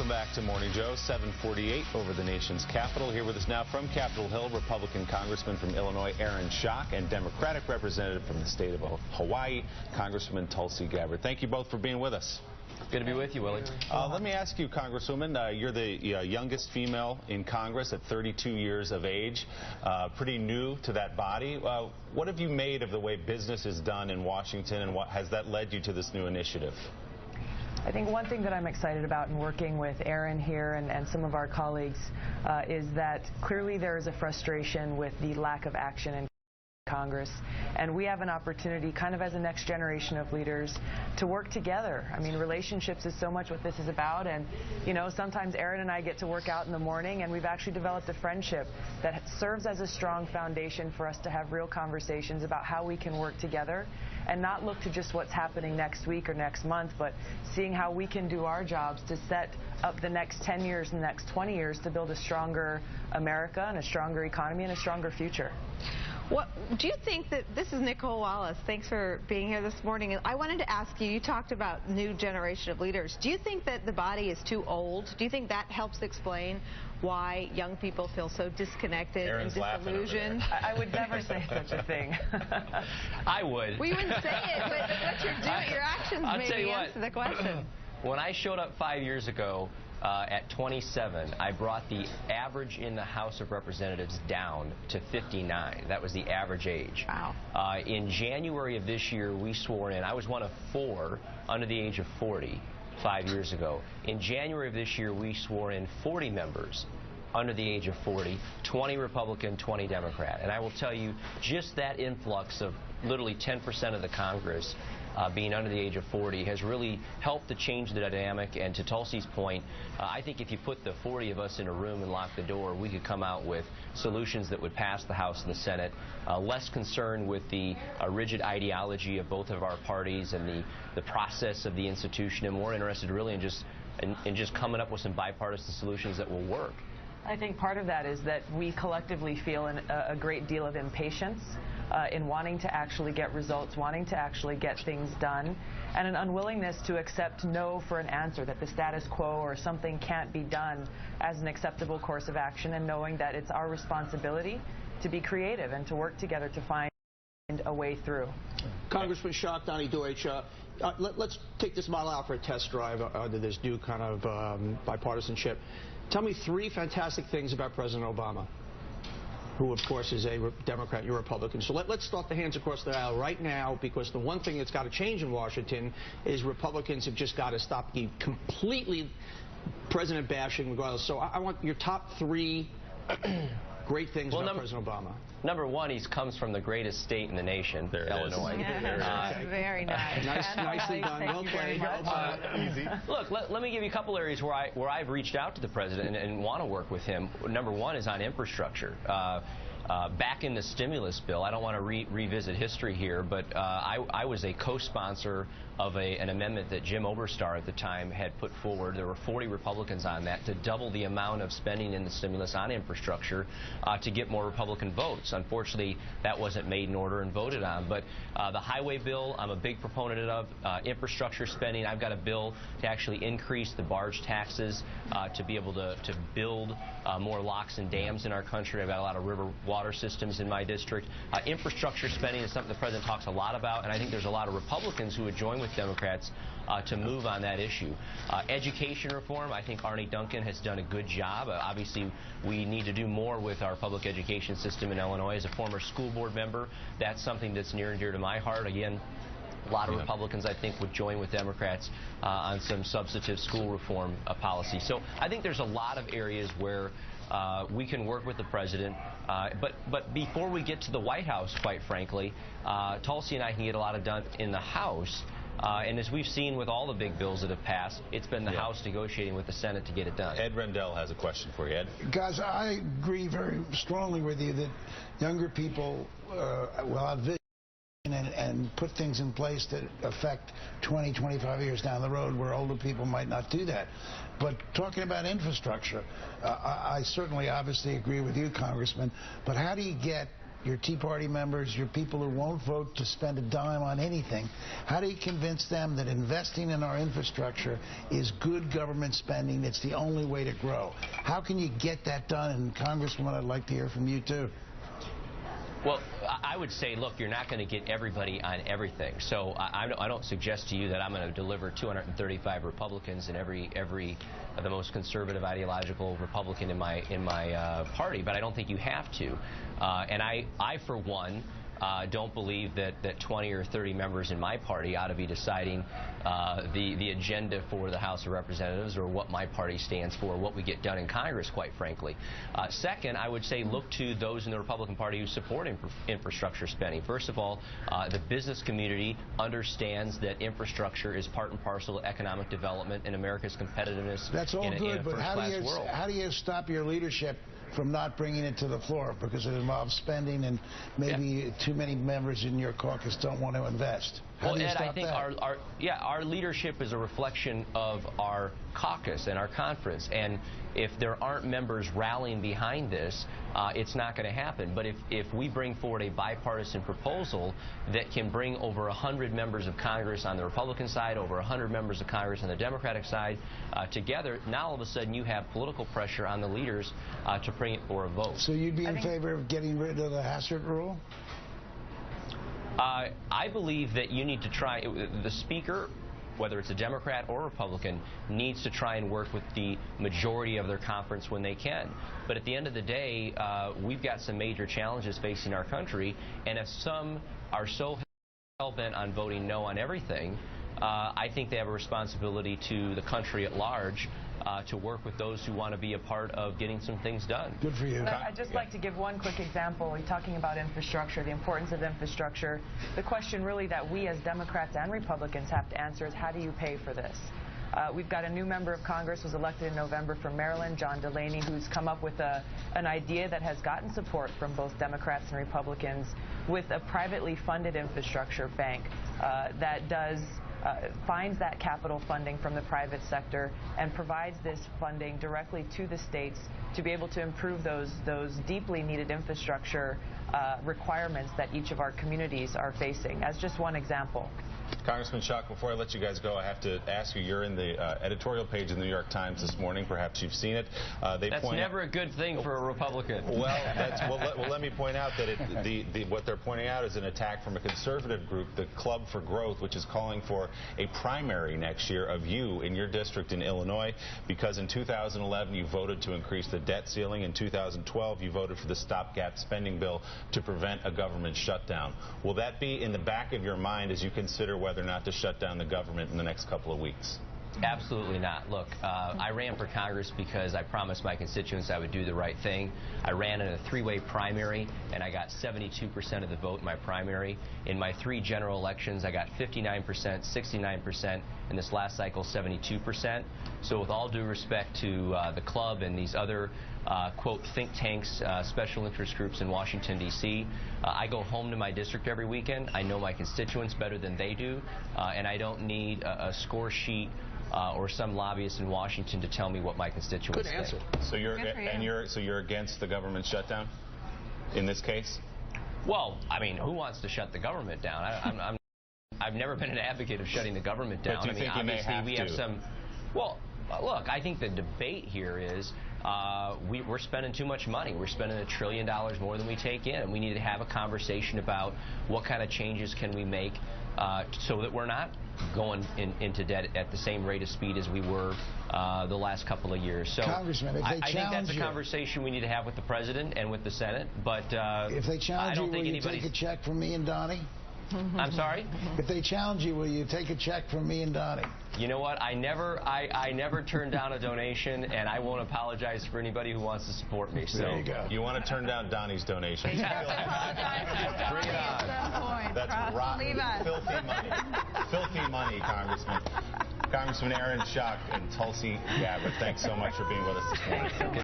Welcome back to Morning Joe, 7:48 over the nation's capital. Here with us now from Capitol Hill, Republican Congressman from Illinois, Aaron Schock, and Democratic Representative from the state of Hawaii, Congresswoman Tulsi Gabbard. Thank you both for being with us. Good to be with you, Willie. Let me ask you, Congresswoman, you're the youngest female in Congress at 32 years of age, pretty new to that body. What have you made of the way business is done in Washington, and what has that led you to this new initiative? I think one thing that I'm excited about in working with Aaron here and some of our colleagues is that clearly there is a frustration with the lack of action in Congress, and we have an opportunity kind of as a next generation of leaders to work together. I mean, relationships is so much what this is about, and you know, sometimes Aaron and I get to work out in the morning, and we've actually developed a friendship that serves as a strong foundation for us to have real conversations about how we can work together and not look to just what's happening next week or next month, but seeing how we can do our jobs to set up the next 10 years and the next 20 years to build a stronger America and a stronger economy and a stronger future. What do you think that this is Nicole Wallace? Thanks for being here this morning. And I wanted to ask you, you talked about new generation of leaders. Do you think that the body is too old? Do you think that helps explain why young people feel so disconnected and disillusioned? I would never say such a thing. I would. Well, you wouldn't say it, but what you're doing, your actions maybe answer the question. When I showed up 5 years ago, at 27, I brought the average in the House of Representatives down to 59. That was the average age. Wow. In January of this year, we swore in. I was one of 4 under the age of 40 5 years ago. In January of this year, we swore in 40 members under the age of 40, 20 Republican, 20 Democrat. And I will tell you, just that influx of literally 10% of the Congress being under the age of 40 has really helped to change the dynamic. And to Tulsi's point, I think if you put the 40 of us in a room and lock the door, we could come out with solutions that would pass the House and the Senate, less concerned with the rigid ideology of both of our parties and the process of the institution, and more interested really in just coming up with some bipartisan solutions that will work. I think part of that is that we collectively feel a great deal of impatience in wanting to actually get results, wanting to actually get things done, and an unwillingness to accept no for an answer, that the status quo or something can't be done as an acceptable course of action, and knowing that it's our responsibility to be creative and to work together to find a way through. Congressman Schock, Donnie Deutsch, let's take this model out for a test drive under this new kind of bipartisanship. Tell me 3 fantastic things about President Obama, who, of course, is a Democrat, you're a Republican. So let's start the hands across the aisle right now, because the one thing that's got to change in Washington is Republicans have just got to stop being completely president bashing regardless. So I want your top 3 great things about President Obama. Number 1, he comes from the greatest state in the nation, Illinois. Very nice. Nicely done. Well played. Easy. Look, let me give you a couple areas where I've reached out to the president and want to work with him. Number 1 is on infrastructure. Back in the stimulus bill, I don't want to revisit history here, but I was a co-sponsor of an amendment that Jim Oberstar at the time had put forward. There were 40 Republicans on that to double the amount of spending in the stimulus on infrastructure to get more Republican votes. Unfortunately, that wasn't made in order and voted on. But the highway bill, I'm a big proponent of. Infrastructure spending, I've got a bill to actually increase the barge taxes to be able to build more locks and dams in our country. I've got a lot of river water systems in my district. Infrastructure spending is something the president talks a lot about, and I think there's a lot of Republicans who would join with Democrats to move on that issue. Education reform, I think Arne Duncan has done a good job. Obviously, we need to do more with our public education system in Illinois. As a former school board member, that's something that's near and dear to my heart. Again, a lot of Republicans, I think, would join with Democrats on some substantive school reform policy. So I think there's a lot of areas where we can work with the president. But before we get to the White House, quite frankly, Tulsi and I can get a lot of done in the House. And as we've seen with all the big bills that have passed, it's been the House negotiating with the Senate to get it done. Ed Rendell has a question for you, Ed. Guys, I agree very strongly with you that younger people will have vision and put things in place that affect 20, 25 years down the road, where older people might not do that. But talking about infrastructure, I certainly obviously agree with you, Congressman, but how do you get your Tea Party members, your people who won't vote to spend a dime on anything, how do you convince them that investing in our infrastructure is good government spending? It's the only way to grow. How can you get that done? And Congresswoman, I'd like to hear from you too. Well, I would say, look, you're not going to get everybody on everything. So I don't suggest to you that I'm going to deliver 235 Republicans and every the most conservative ideological Republican in my party, but I don't think you have to. And I for one, don't believe that 20 or 30 members in my party ought to be deciding the agenda for the House of Representatives or what my party stands for, what we get done in Congress, quite frankly. Second, I would say look to those in the Republican Party who support infrastructure spending. First of all, the business community understands that infrastructure is part and parcel of economic development and America's competitiveness. That's all in good, a but how do you stop your leadership from not bringing it to the floor because it involves spending and maybe too many members in your caucus don't want to invest? How do you stop I think that? our leadership is a reflection of our caucus and our conference, and if there aren't members rallying behind this, it's not going to happen. But if we bring forward a bipartisan proposal that can bring over 100 members of Congress on the Republican side, over 100 members of Congress on the Democratic side together, now all of a sudden you have political pressure on the leaders to bring it for a vote. So you'd be in favor of getting rid of the Hassert rule? I believe that you need to try, the Speaker, whether it's a Democrat or Republican, needs to try and work with the majority of their conference when they can. But at the end of the day, we've got some major challenges facing our country, and if some are so hell-bent on voting no on everything, I think they have a responsibility to the country at large to work with those who want to be a part of getting some things done. Good for you. I'd just like to give one quick example. We're talking about infrastructure, the importance of infrastructure. The question really that we as Democrats and Republicans have to answer is how do you pay for this? We've got a new member of Congress who was elected in November from Maryland, John Delaney, who's come up with an idea that has gotten support from both Democrats and Republicans with a privately funded infrastructure bank that finds that capital funding from the private sector and provides this funding directly to the states to be able to improve those deeply needed infrastructure requirements that each of our communities are facing, as just one example. Congressman Schock, before I let you guys go, I have to ask you, you're in the editorial page of the New York Times this morning. Perhaps you've seen it. That's never a good thing for a Republican. Well, let me point out that what they're pointing out is an attack from a conservative group, the Club for Growth, which is calling for a primary next year of you in your district in Illinois, because in 2011 you voted to increase the debt ceiling. In 2012 you voted for the stopgap spending bill to prevent a government shutdown. Will that be in the back of your mind as you consider whether or not to shut down the government in the next couple of weeks? Absolutely not. Look, I ran for Congress because I promised my constituents I would do the right thing. I ran in a three-way primary, and I got 72% of the vote in my primary. In my 3 general elections, I got 59%, 69%, and this last cycle, 72%. So with all due respect to the club and these other quote, think tanks, special interest groups in Washington, D.C. I go home to my district every weekend. I know my constituents better than they do, and I don't need a score sheet or some lobbyist in Washington to tell me what my constituents think. Good answer. So you're against the government shutdown in this case? Well, I mean, who wants to shut the government down? I've never been an advocate of shutting the government down. But do you think you may have we have some. Well, look, I think the debate here is we're spending too much money. We're spending $1 trillion more than we take in, and we need to have a conversation about what kind of changes can we make so that we're not going into debt at the same rate of speed as we were the last couple of years. So Congressman, if they I think that's a conversation we need to have with the President and with the Senate. But if they challenge you, will you take a check from me and Donnie? I'm sorry? If they challenge you, will you take a check from me and Donnie? You know what? I never turn down a donation, and I won't apologize for anybody who wants to support me. So there you go. You want to turn down Donnie's donation? You have to apologize to Donnie at some point. That's rotten, filthy money. Filthy money, Congressman. Congressman Aaron Schock and Tulsi Gabbard, thanks so much for being with us this morning.